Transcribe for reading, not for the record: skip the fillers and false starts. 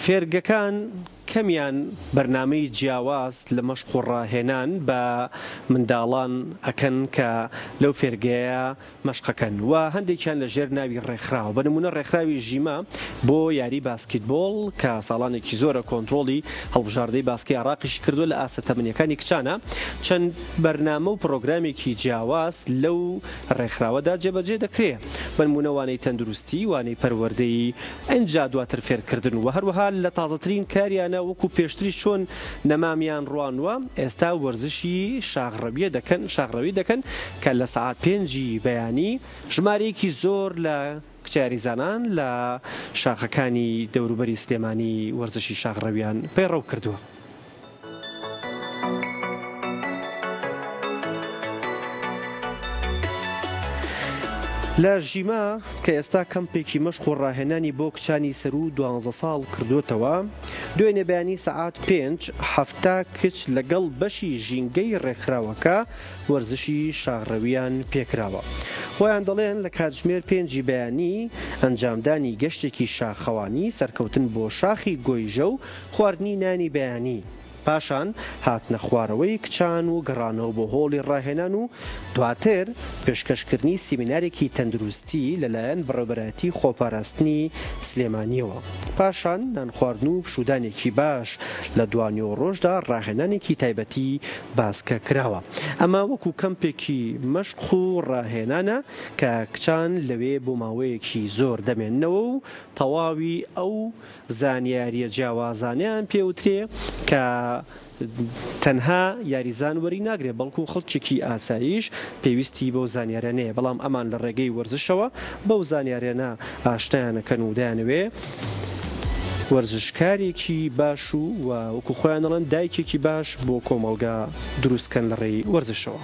فێرگەکان کەمیان بەرنامەی جیاواز لە مەشق و ڕاهێنان بە منداڵان ئەکەن کە لەو فێرگەیە مەشقەکەن و هەندێکیان لە ژێر ناوی ڕێکخراوە بە نمونە ڕێکخراوی ژیمە بۆ یاری باسکتبۆڵ کە ساڵانێکی زۆرە کۆنتترۆلی هەڵبژاردەی باسکی عراقیشی کردو لە ئاسە تەمەنیەکانی کچانە چەند بەرنامە و پرۆگرامیکی جیاواز لەو ڕێکخراوەدا جێبەجێ دەکرێت بە نمونەوانەی تەندروستی وانەی پەروەردەی ئەنجا دواتر فێرکردن و هەروەها لە تازەترین کاریانە وەکو پێشتری چۆن نەمامیان ڕوانوە ئێستا وەرزشی شاغڕەوی دەکەن کە لە سەعات 5 بەیانی ژمارەیەکی زۆر لە کچاریزانان لە شاخەکانی دەوروبەری سلێمانی وەرزشی شاغڕەویان پەیڕەو کردووە. لە ژیما کە ئێستا کەمپێکی مەشق و ڕاهێنانی بۆ کچانی سەر و 12 ساڵ کردوتەوە دوێنێ بەیانی سەعات 5 هەفتا کچ لەگەڵ بەشی ژینگەی ڕێکخراوەکە وەرزشی شاغڕەویان پێکراوە. خۆیان دەڵێن لە کاتژمێر 5 بەیانی ئەنجامدانی گەشتێکی شاخەوانی سەرکەوتن بۆ شاخی گۆیژە و خواردنی نانی بەیانی پاشان هاتنە خوارەوەی کچان و گەڕانەوە بۆ هۆڵی ڕاهێنان و دواتر پێشکەشکردنی سیمینارێکی تەندروستی لەلایەن بەڕێوەبەرایەتی خۆپاراستنی سلێمانیەوە پاشان نان خواردن و پشودانێکی باش لە دوانیەوە ڕۆژدا ڕاهێنانێکی تایبەتی باسکە کراوە. ئەمە وەکو کەمپێکی مەشق و ڕاهێنانە کە کچان لەوێ بۆ ماوەیەکی زۆر دەمێننەوە و تەواوی ئەو زانیاریە جیاوازانیان پێوترێ کە تەنها یاریزان وەری ناگرێت بەڵکو خەڵکێکی ئاساییش پێویستی بەو زانیاریانەیە بەڵام ئەمان لە ڕێگەی وەرزشەوە بەو زانیاریانە ئاشتیانەکەن و دایانەوێ وەرزشکارێکی باش و وەکو خۆیان دەڵێن دایکێکی باش بۆ کۆمەڵگا دروستکەن لە ڕێی وەرزشەوە.